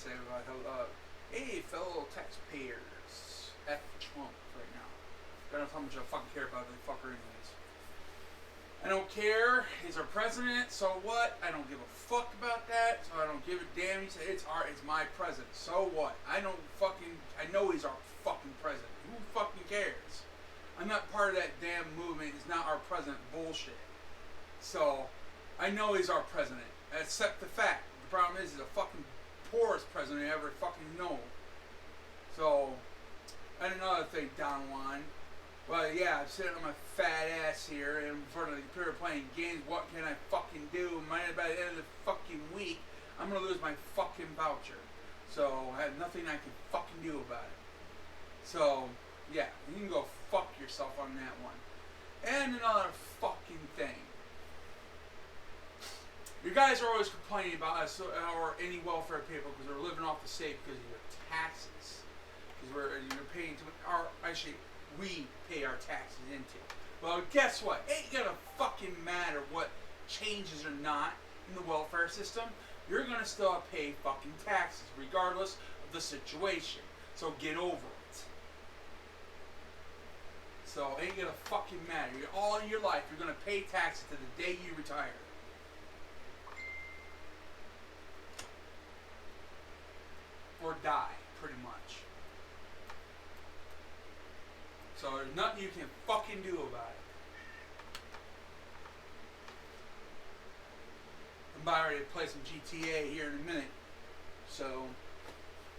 say about hey, fellow taxpayers, F Trump right now. I don't know how much I fucking care about the fucker anyways. I don't care. He's our president. So what? I don't give a fuck about that. So I don't give a damn. He said it's my president. So what? I know he's our fucking president. Who fucking cares? I'm not part of that damn movement. He's not our president bullshit. So I know he's our president. Accept the fact. The problem is he's a fucking poorest president I ever fucking know. So, and another thing down the line. Well, yeah, I'm sitting on my fat ass here in front of the computer playing games. What can I fucking do? By the end of the fucking week, I'm gonna lose my fucking voucher. So I have nothing I can fucking do about it. So, yeah, you can go fuck yourself on that one. And another fucking thing. You guys are always complaining about us or any welfare people because we're living off the state because of your taxes. Because you're paying too much. Actually, we pay our taxes into. Well, guess what? Ain't gonna fucking matter what changes or not in the welfare system. You're gonna still pay fucking taxes regardless of the situation. So get over it. So ain't gonna fucking matter. All your life, you're gonna pay taxes to the day you retire. Or die, pretty much. So there's nothing you can fucking do about it. I'm about ready to play some GTA here in a minute. So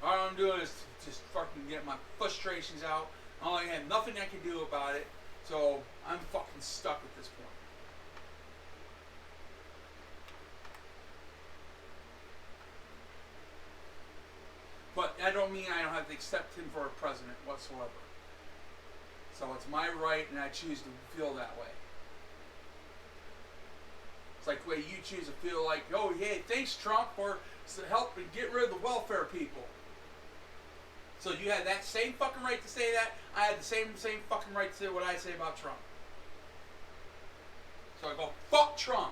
all I'm doing is just fucking get my frustrations out. I have nothing I can do about it. So I'm fucking stuck at this point. But that don't mean I don't have to accept him for a president whatsoever. So it's my right, and I choose to feel that way. It's like the way you choose to feel like, oh, hey, thanks, Trump, for helping get rid of the welfare people. So you had that same fucking right to say that. I had the same fucking right to say what I say about Trump. So I go, fuck Trump.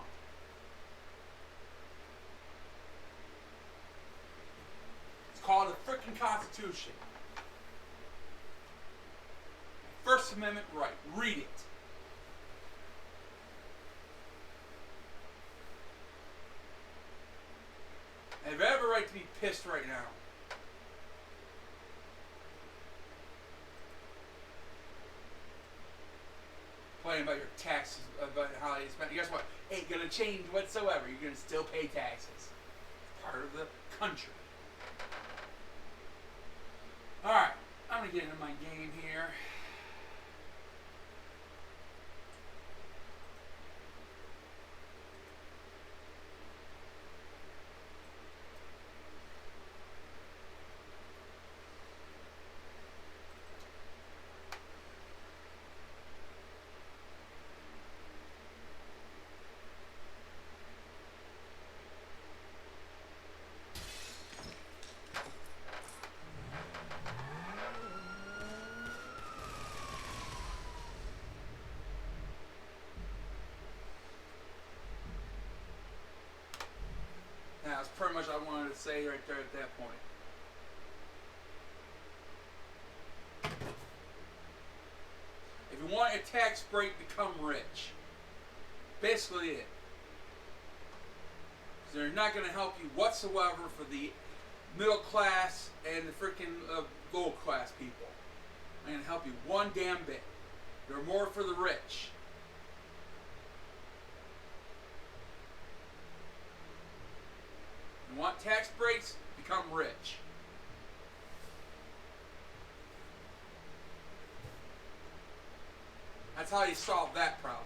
Called the frickin' Constitution. First Amendment right. Read it. I have every right to be pissed right now. Complaining about your taxes, about how you spend. Guess what? Ain't gonna change whatsoever. You're gonna still pay taxes. It's part of the country. Alright, I'm going to get into my game here. That's pretty much what I wanted to say right there at that point. If you want a tax break, become rich. Basically it. So they're not going to help you whatsoever for the middle class and the freaking low class people. I'm going to help you one damn bit. They're more for the rich. You want tax breaks? Become rich. That's how you solve that problem.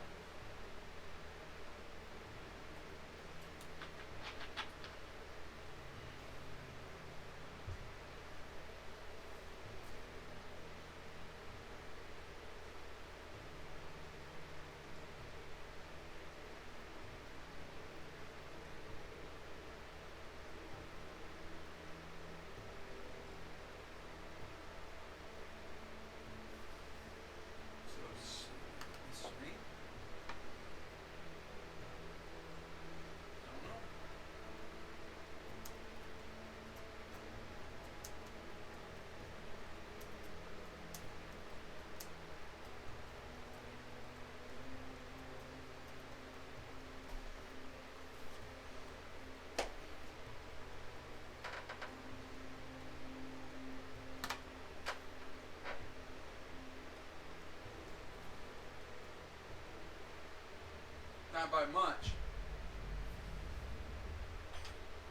not by much.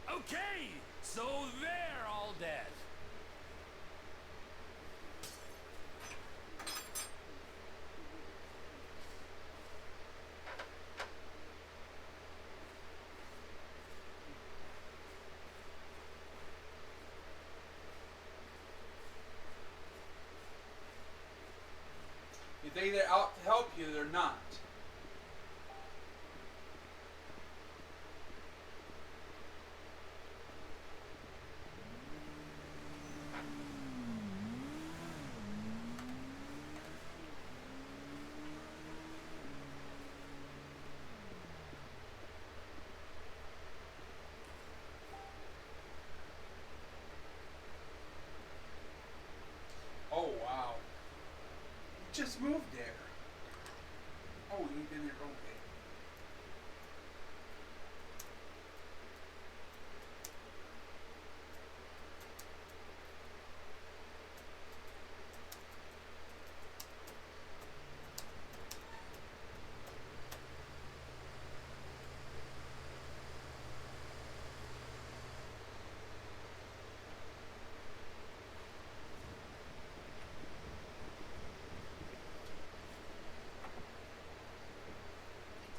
Okay, so they're all dead. You think they're out to help you, they're not. Oh, wow. You just moved there. Oh, you've been there, okay.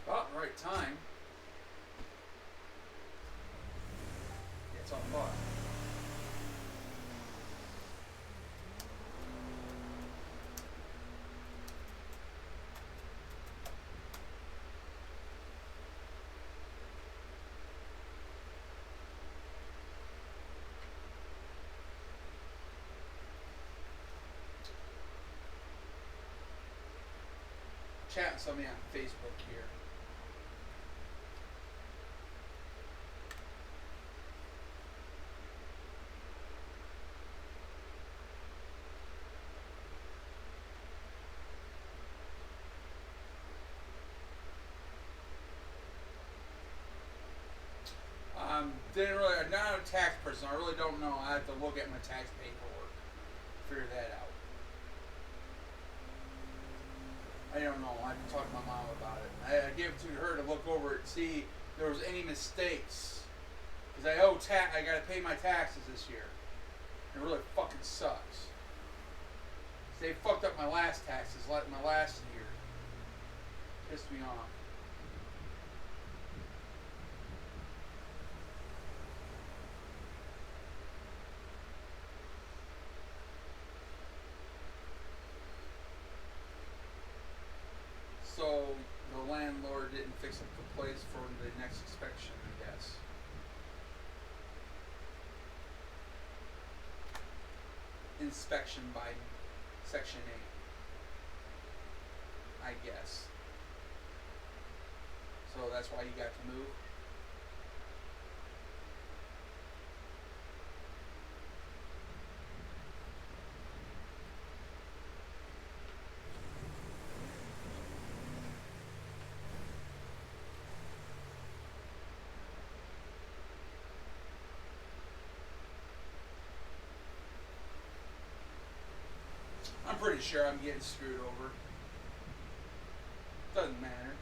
About the right time. Yeah, it's on fire. Chat with somebody on Facebook here. I'm not a tax person. I really don't know. I have to look at my tax paperwork, figure that out. I don't know. I have to talk to my mom about it. I gave it to her to look over it and see if there was any mistakes. Because I owe tax. I got to pay my taxes this year. It really fucking sucks. They fucked up my last taxes, like my last year. Pissed me off. So the landlord didn't fix up the place for the next inspection, I guess. Inspection by Section 8, I guess. So that's why you got to move. I'm pretty sure I'm getting screwed over. Doesn't matter.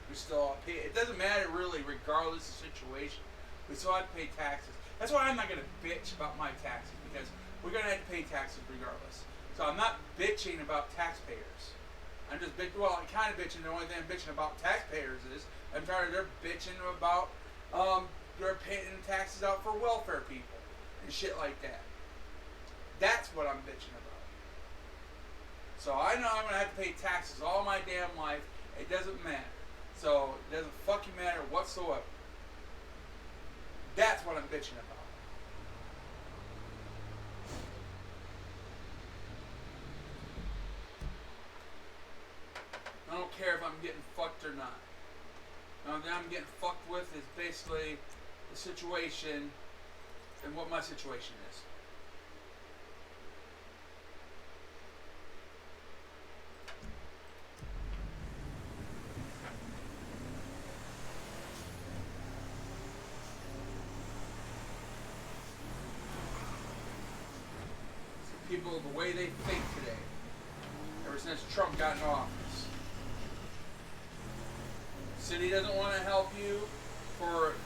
We still have to pay. It doesn't matter really, regardless of the situation. We still have to pay taxes. That's why I'm not going to bitch about my taxes, because we're going to have to pay taxes regardless. So I'm not bitching about taxpayers. I'm just well, I'm kind of bitching. The only thing I'm bitching about taxpayers is I'm tired of their bitching about they're paying taxes out for welfare people and shit like that. That's what I'm bitching about. So I know I'm going to have to pay taxes all my damn life. It doesn't matter. So it doesn't fucking matter whatsoever. That's what I'm bitching about. I don't care if I'm getting fucked or not. The only thing I'm getting fucked with is basically the situation and what my situation is. People, the way they think today, ever since Trump got in office. City doesn't want to help you,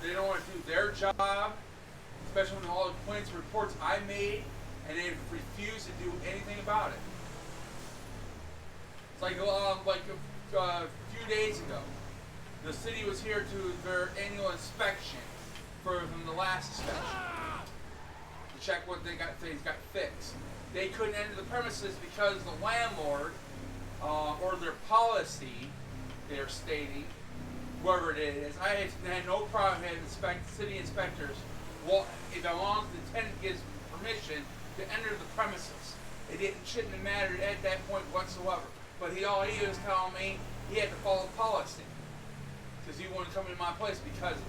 they don't want to do their job, especially when all the complaints and reports I made, and they refuse to do anything about it. It's like a few days ago, the city was here to their annual inspection from the last inspection to check what things got fixed. They couldn't enter the premises because the landlord or their policy, they're stating, whoever it is, I had no problem having city inspectors. Well, as long as the tenant gives permission to enter the premises, shouldn't have mattered at that point whatsoever. But all he was telling me he had to follow policy because he wouldn't come into my place because of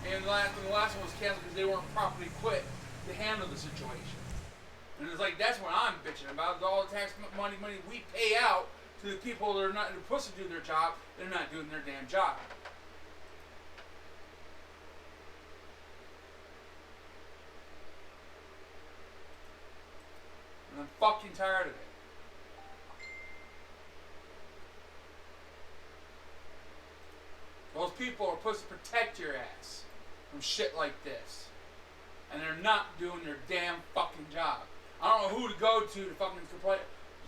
it. And the last one was canceled because they weren't properly equipped to handle the situation. And it's like, that's what I'm bitching about. All the tax money we pay out to the people that are supposed to do their job, they're not doing their damn job. And I'm fucking tired of it. Those people are supposed to protect your ass from shit like this. And they're not doing their damn fucking job. I don't know who to go to fucking complain,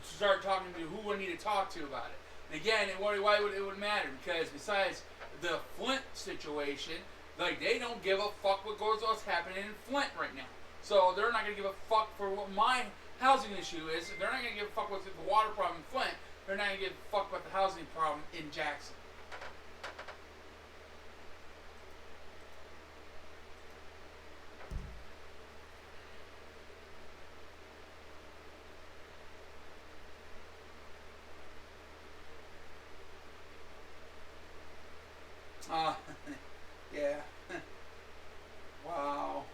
to start talking to, who would need to talk to about it. And again, why would it matter? Because besides the Flint situation, like, they don't give a fuck what's happening in Flint right now. So they're not going to give a fuck for what my housing issue is. They're not going to give a fuck what's the water problem in Flint. They're not going to give a fuck about the housing problem in Jackson. Yeah. Wow.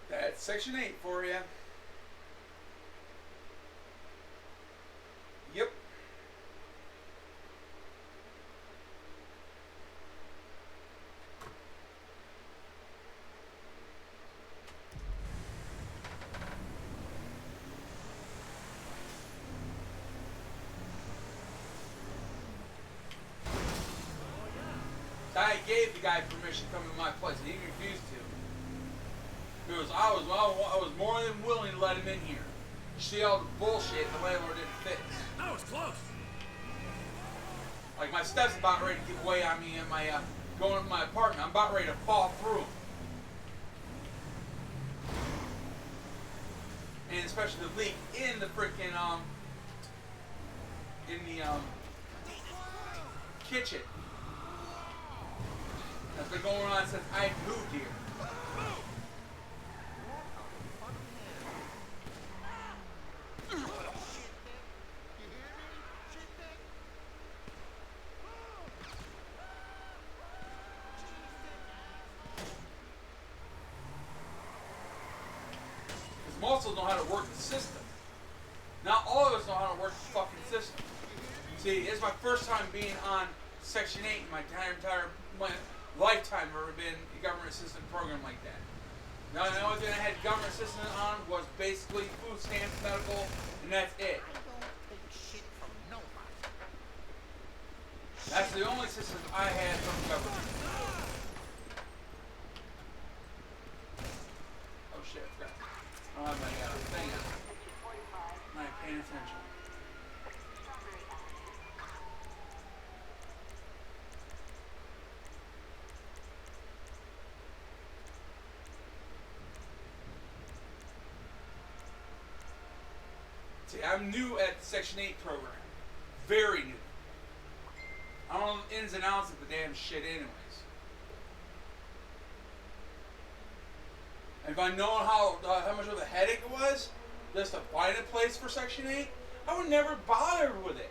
That's Section 8 for you. Yep. I gave the guy permission to come to my place, and he refused to. Because I was more than willing to let him in here. See all the bullshit the landlord didn't fix. That was close. Like, my steps about ready to give away on me in my going up my apartment. I'm about ready to fall through. And especially the leak in the freaking kitchen. That's been going on since I moved here. Because most of us know how to work the system. Not all of us know how to work the fucking system. See, it's my first time being on Section 8 in my entire lifetime. I've ever been a government assistance program like that. Now, the only thing I had government assistance on was basically food stamps, medical, and that's it. That's the only assistance I had from the government. Oh shit, I forgot. I don't have my thing on. I'm not paying attention. See, I'm new at the Section 8 program. Very new. I don't know the ins and outs of the damn shit anyways. And if I known how much of a headache it was just to find a place for Section 8, I would never bother with it.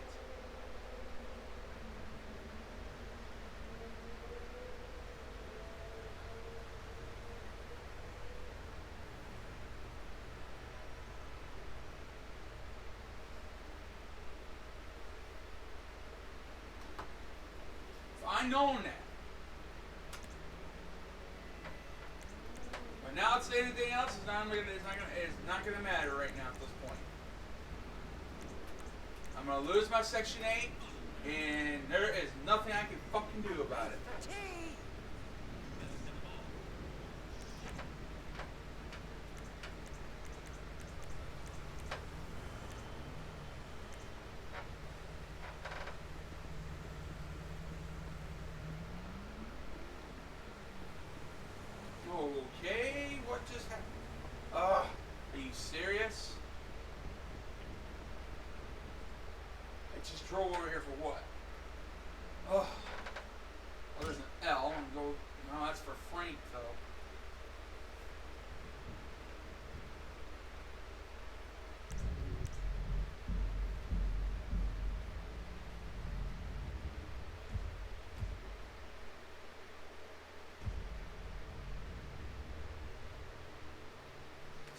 I known that. But now it's anything else. It's not gonna matter right now at this point. I'm gonna lose my Section 8, and there is nothing I can fucking do about it. Okay, what just happened? Are you serious? I just drove over here for what? Oh, there's an L. And go. No, that's for Frank though.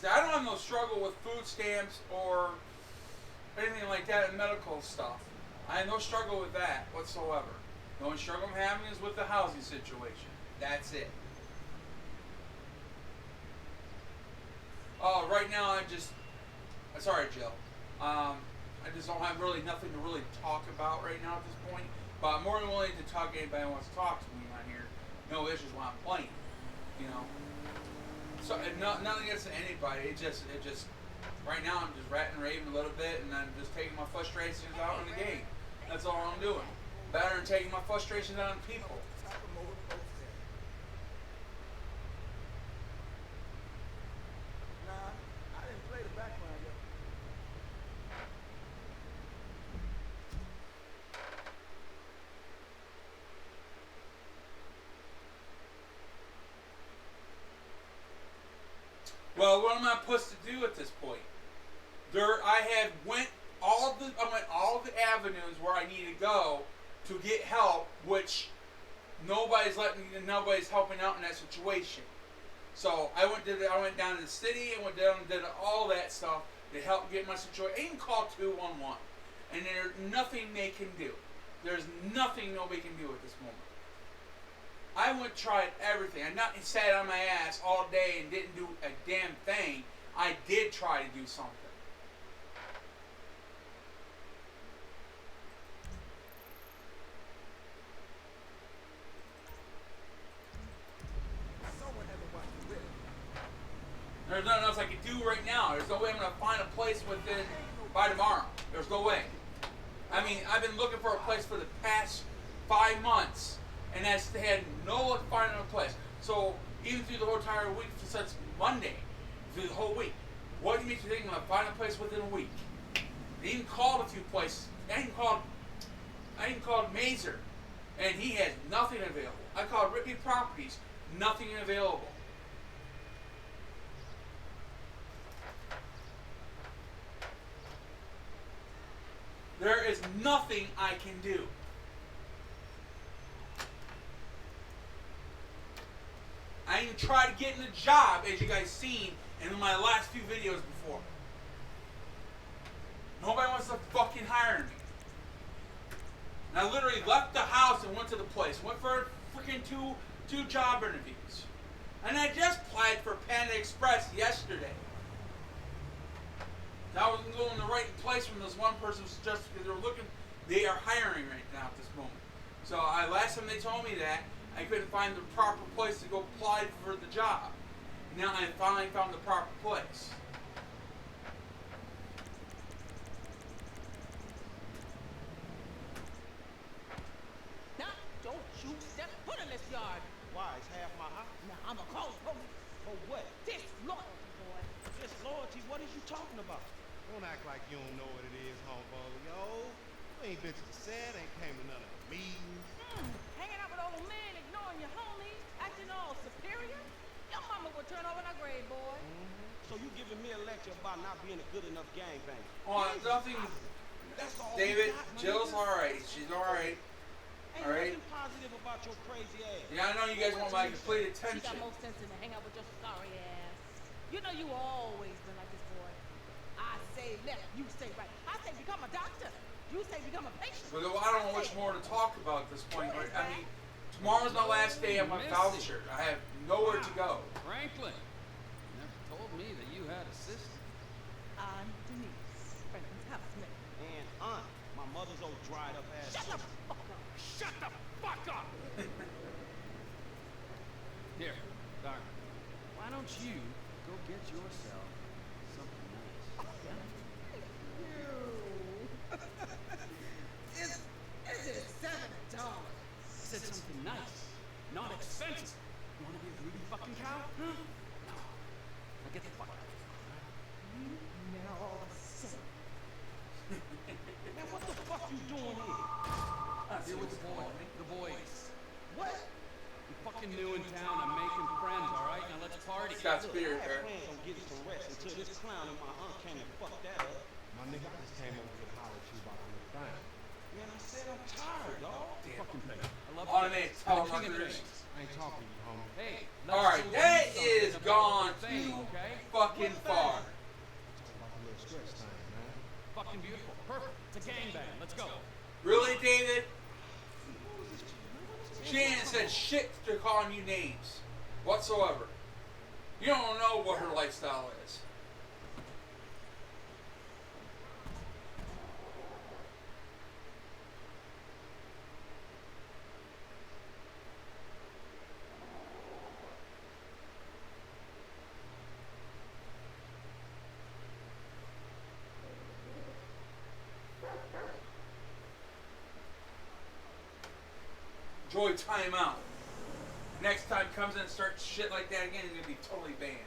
See, I don't have no struggle with food stamps or anything like that in medical stuff. I have no struggle with that whatsoever. The only struggle I'm having is with the housing situation. That's it. Right now I'm just, sorry Jill, I just don't have really nothing to really talk about right now at this point. But I'm more than willing to talk to anybody who wants to talk to me on here. No issues while I'm playing, you know. So nothing against anybody. It just right now I'm just ranting and raving a little bit, and I'm just taking my frustrations out on the game. That's all I'm doing. Better than taking my frustrations out on people. Well, what am I supposed to do at this point? I went all the avenues where I need to go to get help, which nobody's helping out in that situation. So I went down to the city, I went down and did all that stuff to help get my situation. I even called 211, and there's nothing they can do. There's nothing nobody can do at this moment. I tried everything. I not sat on my ass all day and didn't do a damn thing. I did try to do something. There's nothing else I can do right now. There's no way I'm going to find a place by tomorrow. There's no way. I mean, I've been looking for a place for the past 5 months, and I had no luck finding a place. So even through the whole entire week, since Monday, through the whole week, what do you make you think I'm going to find a place within a week? I even called a few places. I even called Mazer, and he has nothing available. I called Ripley Properties, nothing available. There is nothing I can do. I even tried to get in a job, as you guys seen in my last few videos before. Nobody wants to fucking hire me. And I literally left the house and went to the place. Went for freaking two job interviews. And I just applied for Panda Express yesterday. I wasn't going to the right place from this one person just because they are hiring right now at this moment. So last time they told me that, I couldn't find the proper place to go apply for the job. Now I finally found the proper place. Now, don't you step foot in this yard. Why? It's half my house. Now, I'm a call police. For what? Disloyalty, boy. Disloyalty? What is you talking about? Don't act like you don't know what it is, homeboy. Yo, you ain't been to the set, ain't came to none of the meetings. Hanging out with old men, ignoring your homies, acting all superior. Your mama will turn over in her grave, boy. So you giving me a lecture about not being a good enough gangbanger? Oh, nothing. That's all David, we got, Jill's alright. She's alright. Ain't Alright. nothing positive about your crazy ass. Yeah, I know you guys want my complete She attention. got more sense than to hang out with your sorry ass. You know you always been like this, boy. I say left, you say right. I say become a doctor. You say become a patient. But I don't know much more to talk about at this point. Right? I mean, Tomorrow's my last day on my Missy. voucher. I have nowhere to go. Franklin, you never told me that you had a sister. I'm Denise, Franklin's housemate. And Aunt, my mother's old dried up ass. Shut the fuck up! Shut the fuck up! Here, darling, why don't you go get yourself something nice? Is it $7? I said something nice, not expensive. You wanna be a greedy fucking cow? Huh? No. Now get the fuck out of here. Men are all the same. Man, what the fuck you doing here? Here with the boys. What? I'm fucking new in town. I'm making friends, all right? Now let's party. Scott's Look, beard, I had Eric. plans on getting some rest until this clown and my aunt came and fucked that up. My nigga, I just came over here to holler at you about the little thing. Man, I said I'm tired, dog. Fucking thing. I love On things. it, I'm tell the king of others. things. I ain't talking to you, homie. Hey, All right, let's that do is something gone about the thing, too okay? fucking far. I'm talking about the little stretch thing, man. Fucking beautiful. Perfect. It's a gangbang. Let's go. Really, David? She ain't said shit to calling you names whatsoever. You don't know what her lifestyle is. Joy, time out. Next time comes in and starts shit like that again, he's gonna be totally banned.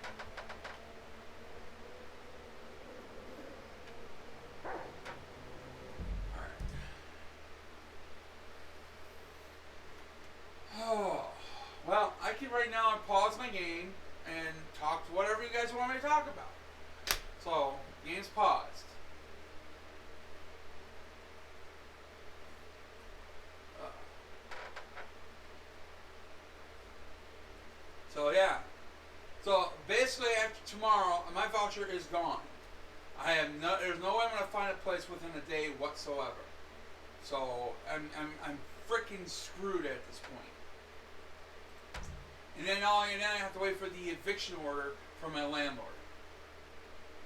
Alright. Oh. Well, I can right now pause my game and talk to whatever you guys want me to talk about. So, game's paused. So yeah. So basically after tomorrow, my voucher is gone. There's no way I'm gonna find a place within a day whatsoever. So I'm freaking screwed at this point. And then I have to wait for the eviction order from my landlord.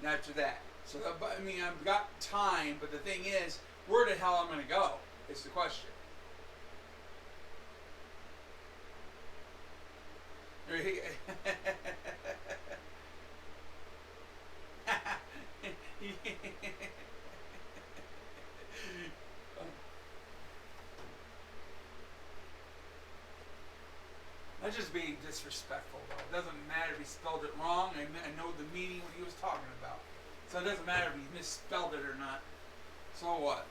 And after that. So I mean I've got time, but the thing is, where the hell I'm gonna go is the question. That's just being disrespectful, though. It doesn't matter if he spelled it wrong. I know the meaning what he was talking about. So it doesn't matter if he misspelled it or not. So what?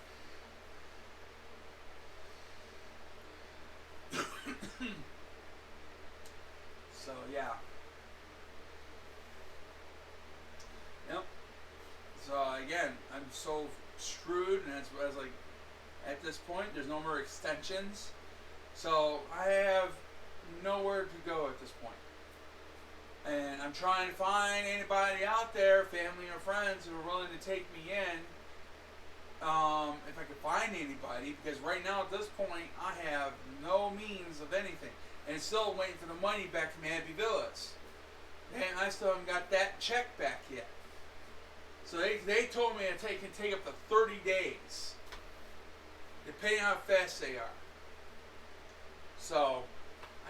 So yeah. Yep. So again, I'm so screwed, and it's like at this point, there's no more extensions. So I have nowhere to go at this point. And I'm trying to find anybody out there, family or friends, who are willing to take me in. If I could find anybody, because right now at this point, I have no means of anything. And still waiting for the money back from Happy Villas. And I still haven't got that check back yet. So they told me it can take up to 30 days. Depending on how fast they are. So,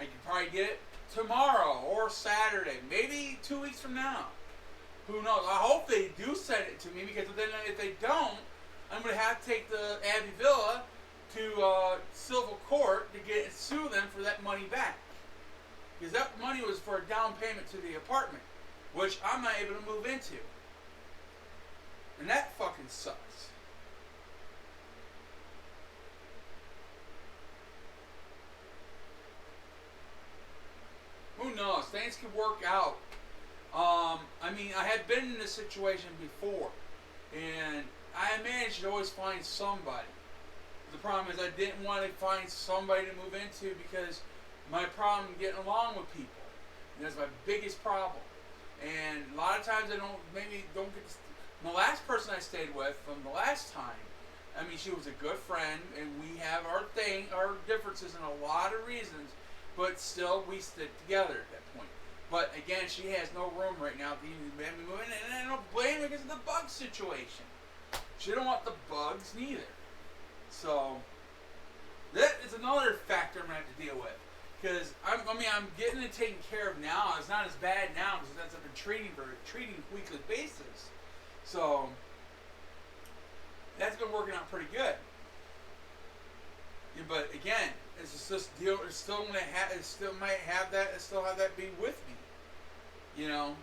I can probably get it tomorrow or Saturday. Maybe 2 weeks from now. Who knows? I hope they do send it to me, because then if they don't, I'm going to have to take the Abbey Villa to civil court to sue them for that money back. Because that money was for a down payment to the apartment, which I'm not able to move into. And that fucking sucks. Who knows? Things could work out. I mean, I had been in this situation before, and I managed to always find somebody. The problem is I didn't want to find somebody to move into, because my problem getting along with people. And that's my biggest problem. And a lot of times I don't get to, the last person I stayed with from the last time, I mean, she was a good friend, and we have our differences in a lot of reasons, but still, we stick together at that point. But again, she has no room right now to even be moving, and I don't blame her because of the bug situation. She don't want the bugs neither. So that is another factor I'm gonna have to deal with. Because I'm getting it taken care of now. It's not as bad now because that's I've been treating weekly basis. So that's been working out pretty good. Yeah, but again, it's just this deal. It's still gonna have. It still might have that. It still have that be with me. You know.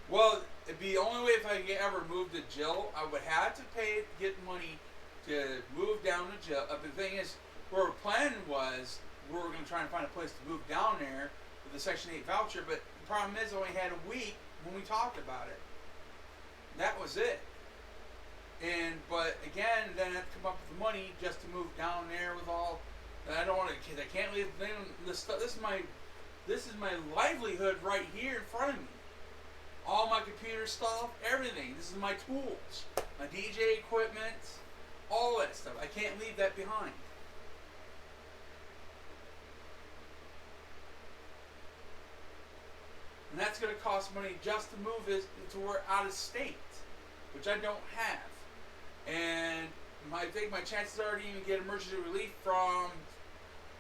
Well, it'd be the only way if I could ever move to Jill, I would have to get money to move down to Jill. The thing is, where our plan was, we were going to try and find a place to move down there with the Section 8 voucher, but the problem is I only had a week when we talked about it. That was it. But again, then I have to come up with the money just to move down there with all. And I don't want to, because I can't leave this stuff. This is my livelihood right here in front of me. All my computer stuff, everything. This is my tools, my DJ equipment, all that stuff. I can't leave that behind. And that's going to cost money just to move it to where out of state, which I don't have. And I think my chances are to even get emergency relief from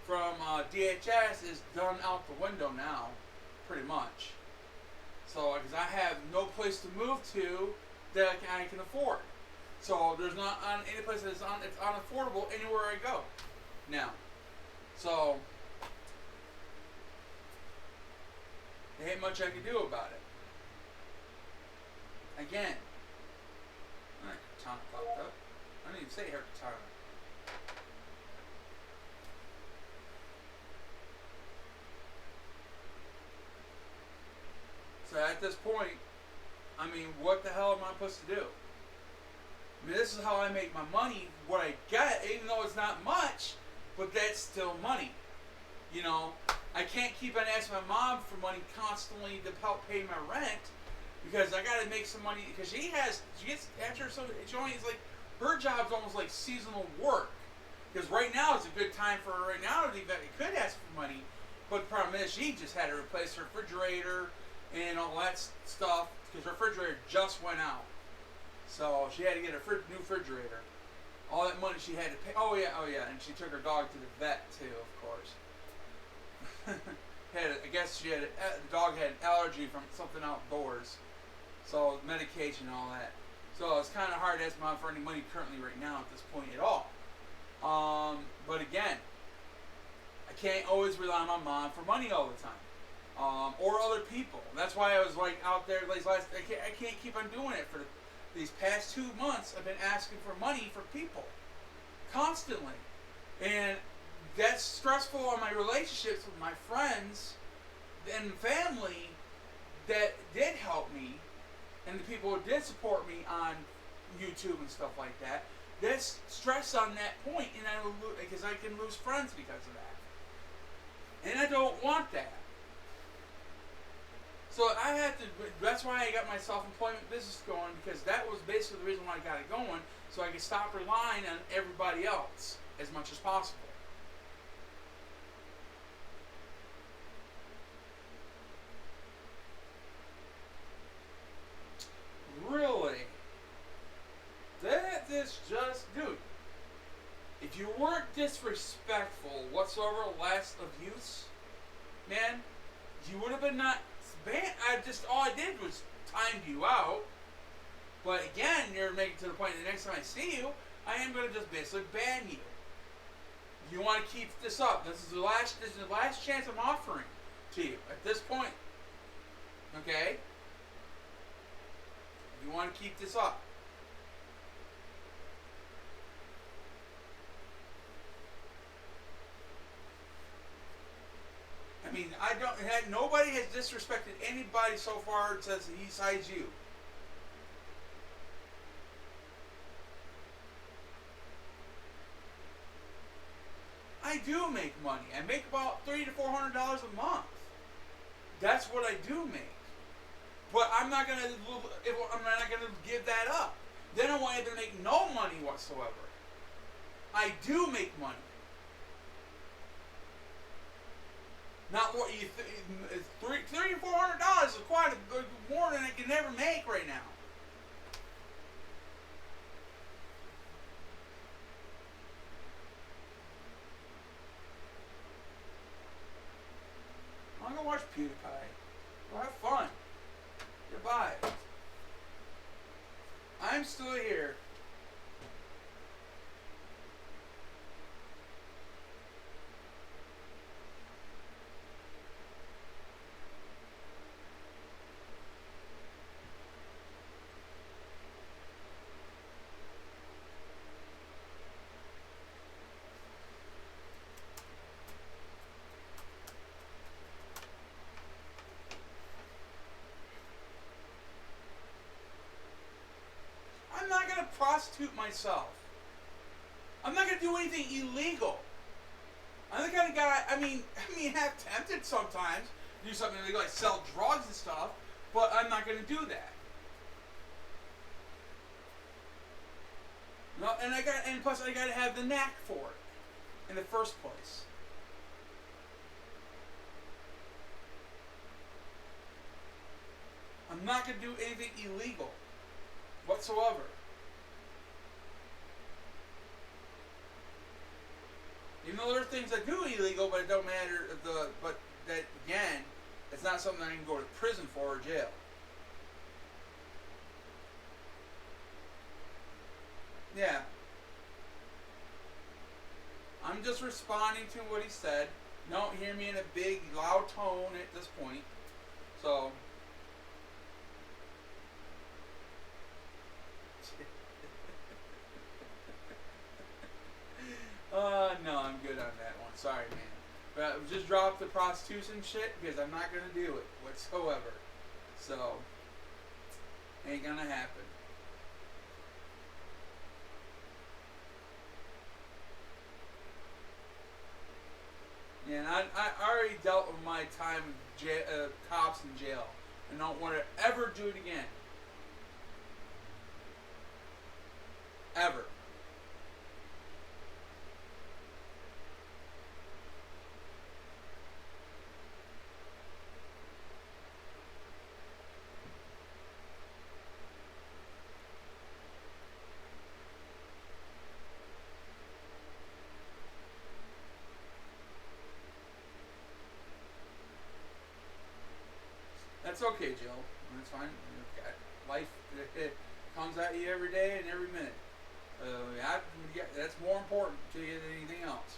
DHS is done out the window now, pretty much. So, because I have no place to move to that I can afford. So there's not on any place that's it's unaffordable anywhere I go now. So there ain't much I can do about it. Again, Katana popped up. I didn't even say her Katana. So at this point, I mean, what the hell am I supposed to do? I mean, this is how I make my money, what I get, even though it's not much, but that's still money. You know, I can't keep on asking my mom for money constantly to help pay my rent, because I got to make some money, because she gets, after some, she only, it's like, her job's almost like seasonal work. Because right now is a good time for her right now to even, it could ask for money, but the problem is she just had to replace her refrigerator and all that stuff, because her refrigerator just went out. So she had to get a new refrigerator. All that money she had to pay. Oh yeah, and she took her dog to the vet too, of course. I guess the dog had an allergy from something outdoors, so medication and all that. So it's kind of hard to ask mom for any money currently right now at this point at all. But again, I can't always rely on my mom for money all the time. Or other people. That's why I was like out there I can't keep on doing it for these past 2 months. I've been asking for money for people constantly, and that's stressful on my relationships with my friends and family that did help me, and the people who did support me on YouTube and stuff like that. That's stress on that point, and because I can lose friends because of that, and I don't want that. So I had to, that's why I got my self-employment business going, because that was basically the reason why I got it going, so I could stop relying on everybody else as much as possible. Really? That is just, dude, if you weren't disrespectful whatsoever last of use, man, you would have been not banned. All I did was time you out. But again, you're making to the point that the next time I see you, I am going to just basically ban you. You want to keep this up. This is the last chance I'm offering to you at this point. Okay? You want to keep this up. I mean, nobody has disrespected anybody so far besides you. I do make money. I make about $300 to $400 a month. That's what I do make. But I'm not gonna give that up. Then I won't either make no money whatsoever. I do make money. Not what you think. $300 to $400 is quite more than I can ever make right now. I'm gonna watch PewDiePie. Go have fun. Goodbye. I'm still here. I'm not going to prostitute myself. I'm not going to do anything illegal. I'm the kind of guy, I mean, half tempted sometimes to do something illegal, like sell drugs and stuff, but I'm not going to do that. No, and plus I got to have the knack for it in the first place. I'm not going to do anything illegal whatsoever. Even though there are things I do illegal, but it don't matter. But that again, it's not something I can go to prison for or jail. Yeah. I'm just responding to what he said. You don't hear me in a big, loud tone at this point. So. No, I'm good on that one. Sorry, man. But just drop the prostitution shit because I'm not gonna do it whatsoever. So, ain't gonna happen. Yeah, and I already dealt with my time with cops in jail, and don't want to ever do it again. Ever. That's okay, Jill. That's fine. Life it comes at you every day and every minute. That's more important to you than anything else.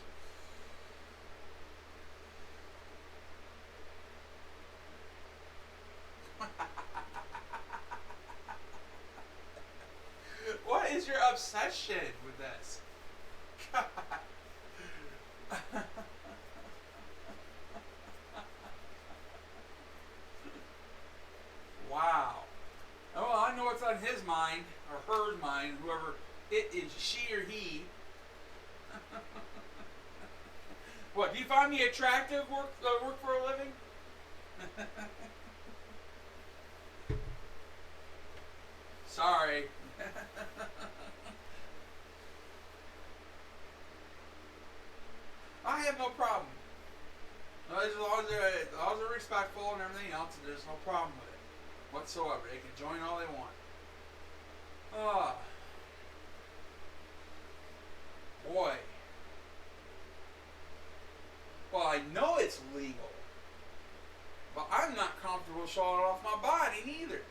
What is your obsession with this? God. Wow. Oh, I know what's on his mind, or her mind, whoever it is, she or he. What, do you find me attractive, work for a living? Sorry. I have no problem. As long as they're respectful and everything else, there's no problem with it whatsoever. They can join all they want. Boy. Well, I know it's legal, but I'm not comfortable showing off my body neither.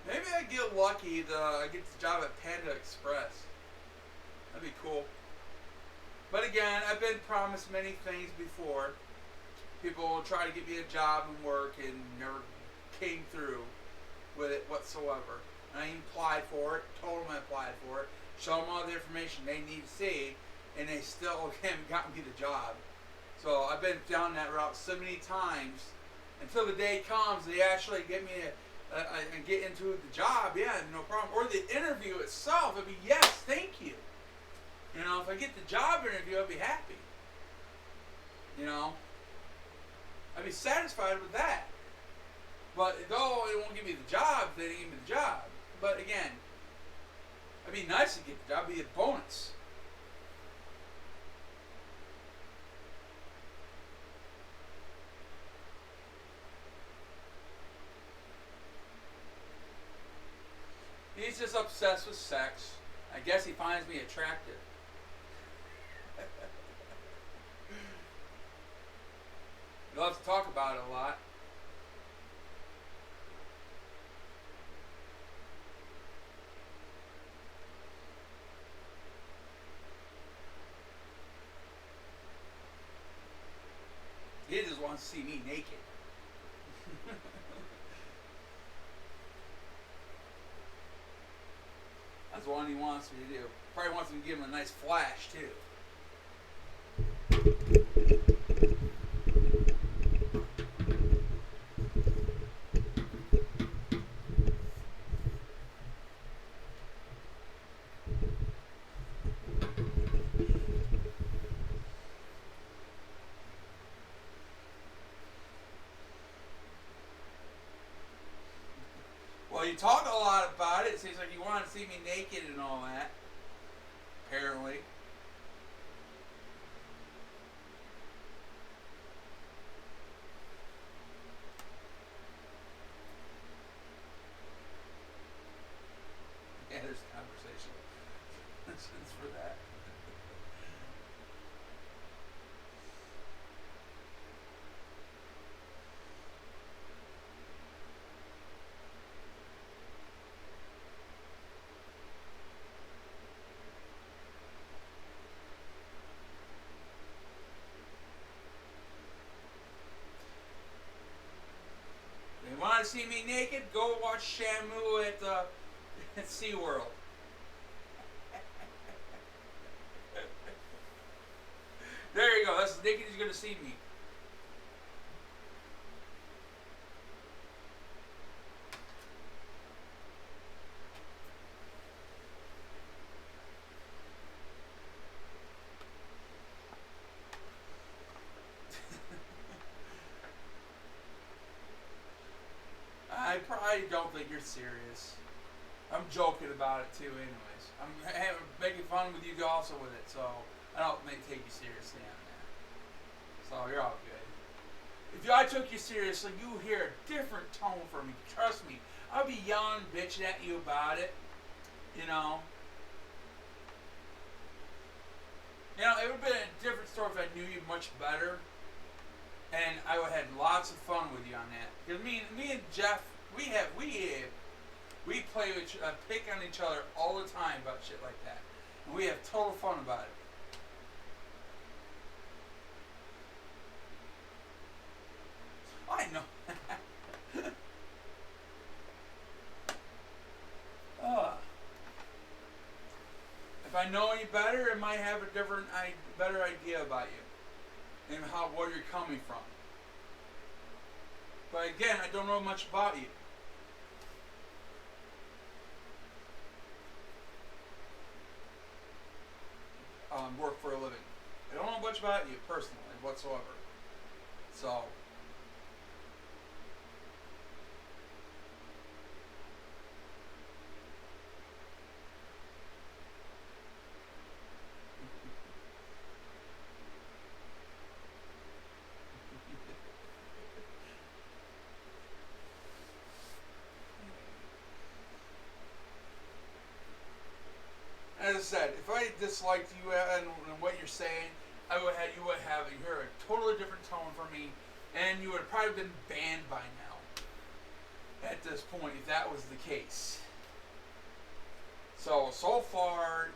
Maybe I get lucky I get the job at Panda Express. That'd be cool. But again, I've been promised many things before. People will try to get me a job and work and never came through with it whatsoever. And I even applied for it, told them I applied for it, showed them all the information they need to see, and they still haven't gotten me the job. So I've been down that route so many times until the day comes they actually get me and get into the job. Yeah, no problem. Or the interview itself, I'd be yes, thank you. You know, if I get the job interview, I'd be happy. You know, I'd be satisfied with that. But though it won't give me the job, they didn't give me the job. But again, it'd be nice to get the job, it'd be a bonus. He's just obsessed with sex. I guess he finds me attractive. He loves to talk about it a lot. He just wants to see me naked. That's one he wants me to do. Probably wants me to give him a nice flash too. Well, you talk a lot about it. It seems like you want to see me naked and all that. Apparently. Yeah, there's a conversation. It's for that. Want to see me naked? Go watch Shamu at SeaWorld. There you go. That's as naked as you're going to see me. I probably don't think you're serious. I'm joking about it too anyways. I'm making fun with you also with it, so I don't take you seriously on that. So you're all good. If I took you seriously, you hear a different tone from me. Trust me. I'll be yelling, bitching at you about it. You know. You know, it would have been a different story if I knew you much better. And I would have had lots of fun with you on that. Because me and Jeff, we play with pick on each other all the time about shit like that, and we have total fun about it. I know. If I know you better, I might have a better idea about you and where you're coming from. But again, I don't know much about you. Work for a living. I don't know much about you personally whatsoever. So. As I said, if I disliked you and what you're saying, you would have a totally different tone for me, and you would have probably been banned by now. At this point, if that was the case. So far,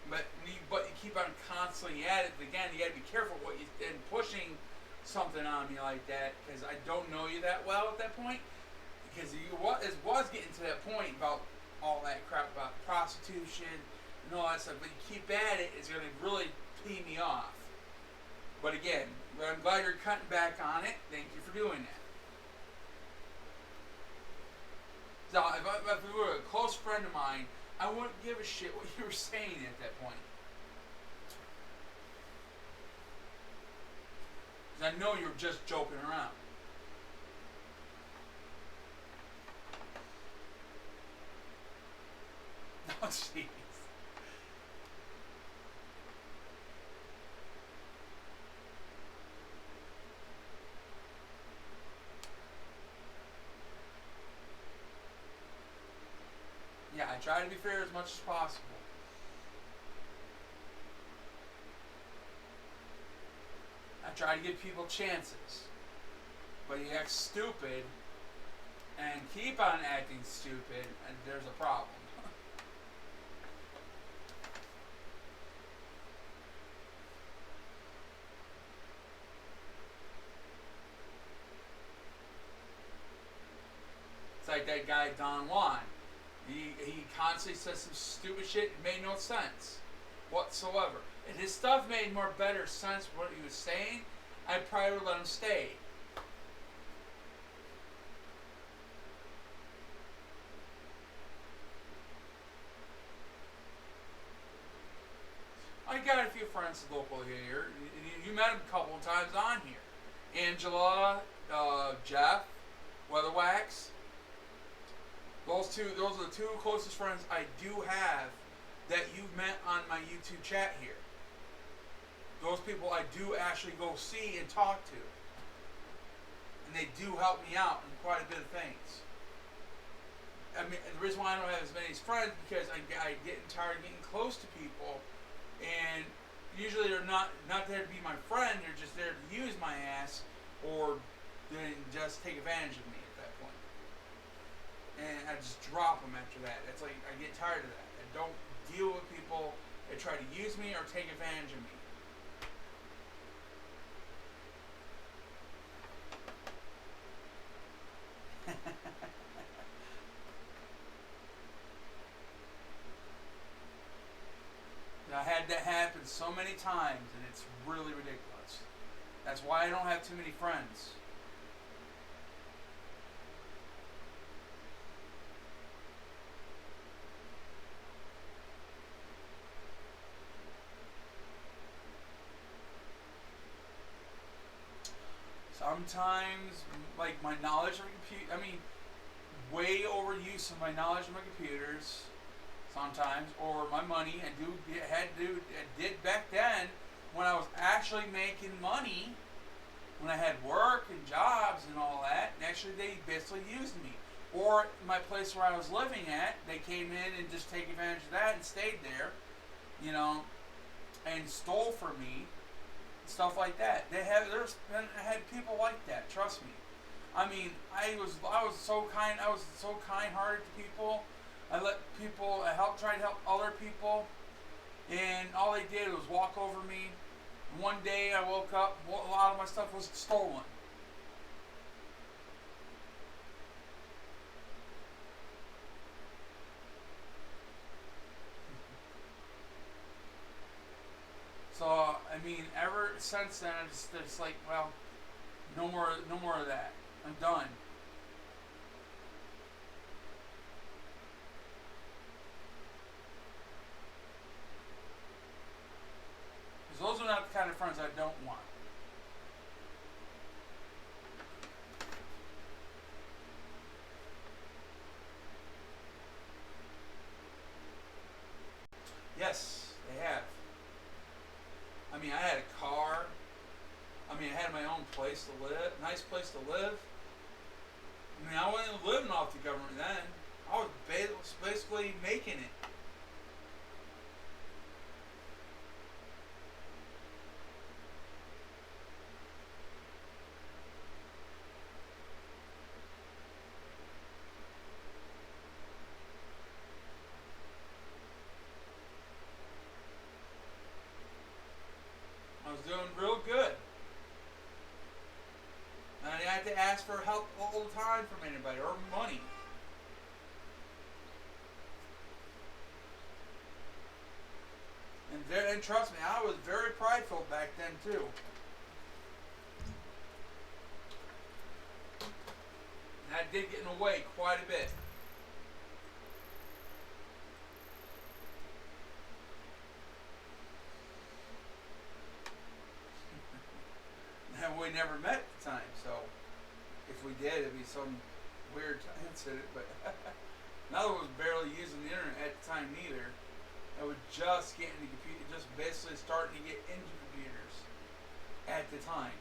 but you keep on constantly at it. Again, you got to be careful what you and pushing something on me like that, because I don't know you that well at that point. Because you was getting to that point about all that crap about prostitution and all that stuff. But you keep at it, it's going to really pee me off. But again, I'm glad you're cutting back on it. Thank you for doing that. So if you were a close friend of mine, I wouldn't give a shit what you were saying at that point. Because I know you're just joking around. Oh, jeez. Yeah, I try to be fair as much as possible. I try to give people chances. But you act stupid and keep on acting stupid, and there's a problem. It's like that guy Don Juan. He constantly says some stupid shit. It made no sense whatsoever. If his stuff made more better sense what he was saying, I probably would let him stay. I got a few friends locally here. You met them a couple of times on here. Angela, Jeff, Weatherwax. Those are the two closest friends I do have that you've met on my YouTube chat here. Those people I do actually go see and talk to. And they do help me out in quite a bit of things. I mean, the reason why I don't have as many friends is because I get tired of getting close to people, and usually they're not there to be my friend, they're just there to use my ass or then just take advantage of me at that point. And I just drop them after that. It's like I get tired of that. I don't deal with people that try to use me or take advantage of me. I had that happen so many times, and it's really ridiculous. That's why I don't have too many friends. Sometimes, like, my knowledge of computer, way overuse of my knowledge of my computers, sometimes, or my money. I did back then when I was actually making money, when I had work and jobs and all that. And actually, they basically used me. Or my place where I was living at, they came in and just take advantage of that and stayed there, and stole from me. Stuff like that. I had people like that. Trust me. I was so kind. I was so kind-hearted to people. I tried to help other people, and all they did was walk over me. One day I woke up, a lot of my stuff was stolen. So, ever since then, it's like, well, no more of that. I'm done. Because those are not the kind of friends I don't want. Yes, they have. I had a car. I had my own place to live, nice place to live. I wasn't living off the government then. I was basically making it. I was doing real good. And I had to ask for help all the time from anybody, or money. and trust me, I was very prideful back then too. And that did get in the way quite a bit. And we never met at the time, so if we did, it'd be some weird incident. But now I was barely using the internet at the time neither. I was just getting the computer, just basically starting to get into computers at the time.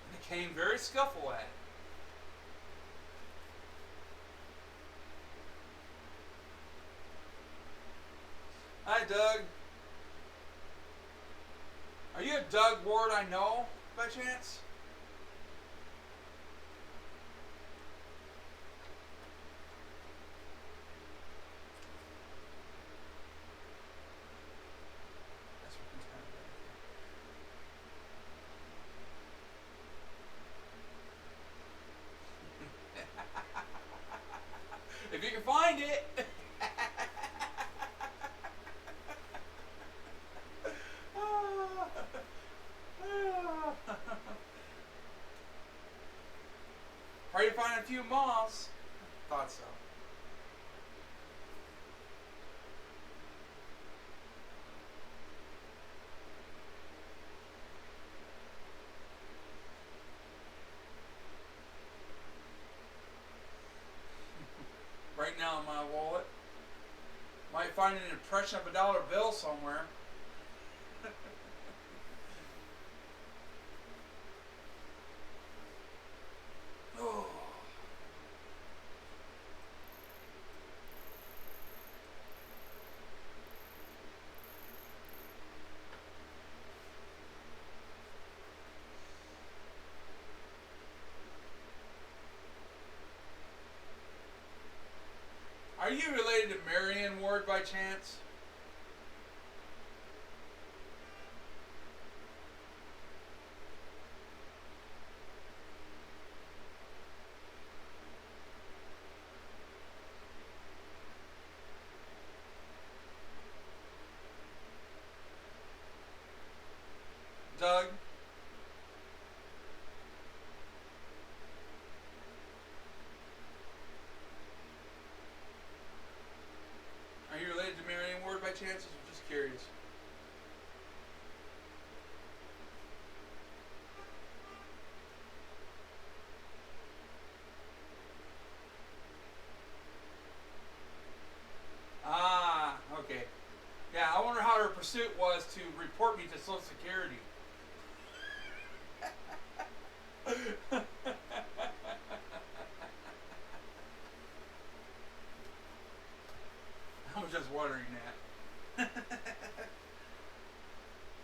And I became very skillful at it. Hi, Doug. Are you a Doug Ward I know, by chance? That's what he's kind of if you can find it. Probably find a few moths. Thought so. Right now in my wallet. Might find an impression of a dollar bill somewhere. Oh. Are you related to Marion Ward by chance? Doug? Are you related to Marion Ward by chance? I'm just curious. Ah, okay. Yeah, I wonder how her pursuit was to report me to Social Security. I was just wondering that.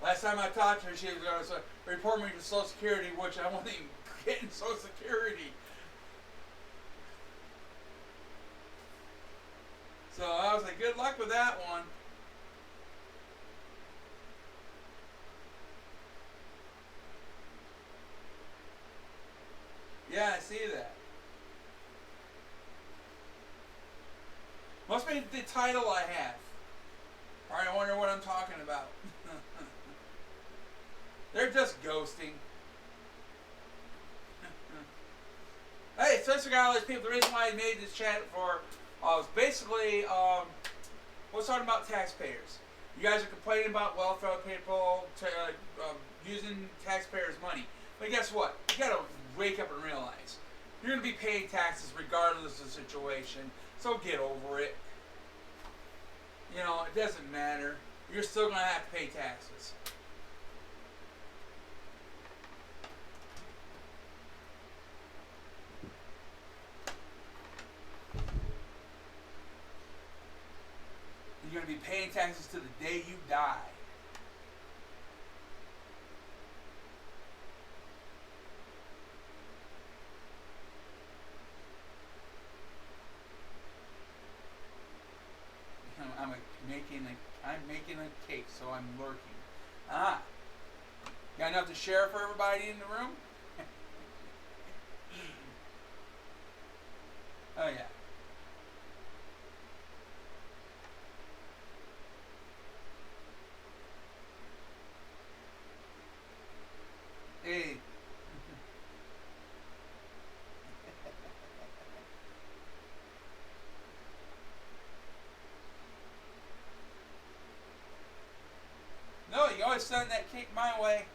Last time I talked to her, she was going to report me to Social Security, which I wasn't even getting Social Security. So I was like, good luck with that one. Yeah, I see that. Must be the title I have. Alright, I wonder what I'm talking about. They're just ghosting. Hey, Spencer got all these people. The reason why I made this chat for was basically was talking about taxpayers. You guys are complaining about welfare people using taxpayers' money. But guess what? You gotta wake up and realize you're gonna be paying taxes regardless of the situation. So get over it. You know, it doesn't matter. You're still gonna have to pay taxes. You're going to be paying taxes to the day you die. I'm making a cake, so I'm lurking. Ah. Got enough to share for everybody in the room? Oh yeah. cake my way.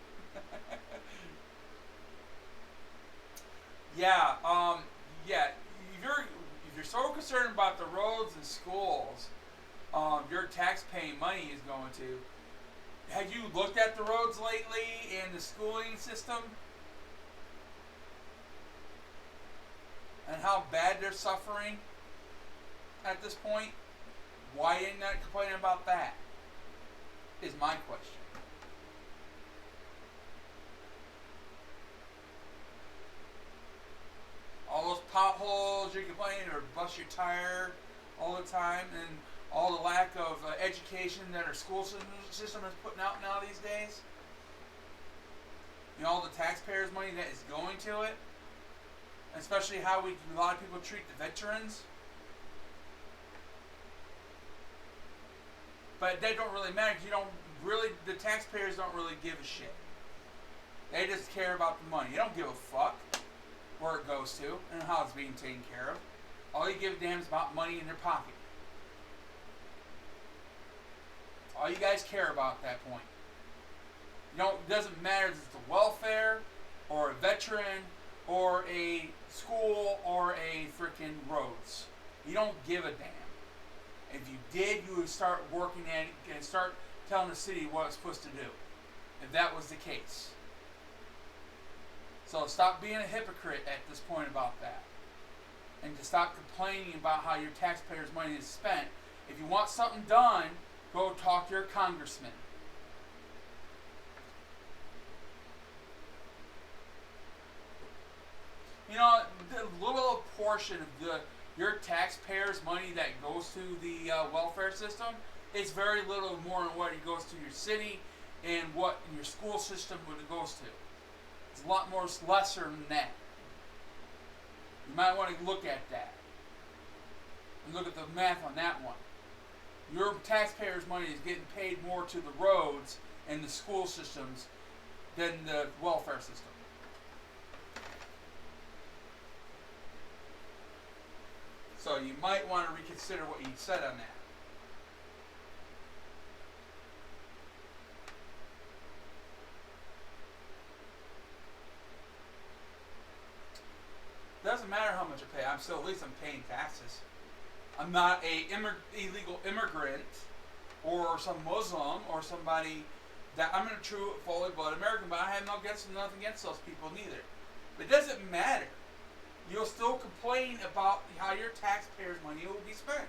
Yeah, yeah. If you're so concerned about the roads and schools, your tax-paying money is going to. Have you looked at the roads lately and the schooling system? And how bad they're suffering at this point? Why are you not complaining about that? Is my question. All those potholes you're complaining or bust your tire all the time, and all the lack of education that our school system is putting out now these days. You know, all the taxpayers' money that is going to it, especially how a lot of people treat the veterans. But that don't really matter. The taxpayers don't really give a shit. They just care about the money. They don't give a fuck where it goes to and how it's being taken care of. All you give a damn is about money in their pocket. All you guys care about at that point. It doesn't matter if it's the welfare or a veteran or a school or a freaking roads. You don't give a damn. If you did, you would start working at it and start telling the city what it's supposed to do. If that was the case. So stop being a hypocrite at this point about that. And to stop complaining about how your taxpayers' money is spent. If you want something done, go talk to your congressman. You know, the little portion of your taxpayers' money that goes to the welfare system is very little more than what it goes to your city and what your school system would it goes to. It's a lot more lesser than that. You might want to look at that. And look at the math on that one. Your taxpayers' money is getting paid more to the roads and the school systems than the welfare system. So you might want to reconsider what you said on that. Doesn't matter how much I pay. At least I'm paying taxes. I'm not a illegal immigrant or some Muslim or somebody that I'm a true fully blood American, but I have nothing against those people neither. But it doesn't matter. You'll still complain about how your taxpayers' money will be spent.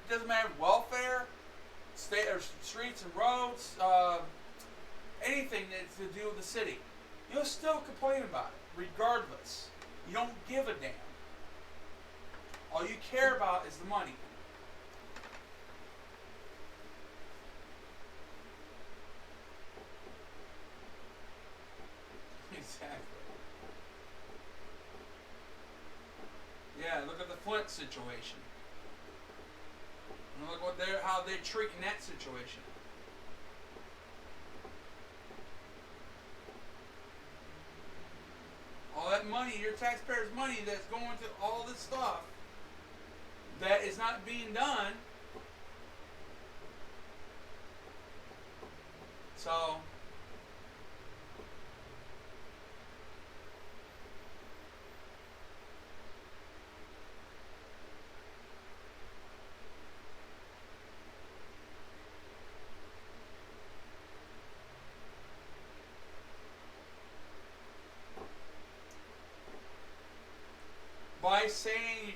It doesn't matter if welfare, state or streets and roads, anything that's to do with the city. You'll still complain about it, regardless. You don't give a damn. All you care about is the money. Exactly. Yeah, look at the Flint situation. And look how they're treating that situation. All that money, your taxpayers' money that's going to all this stuff that is not being done. So by saying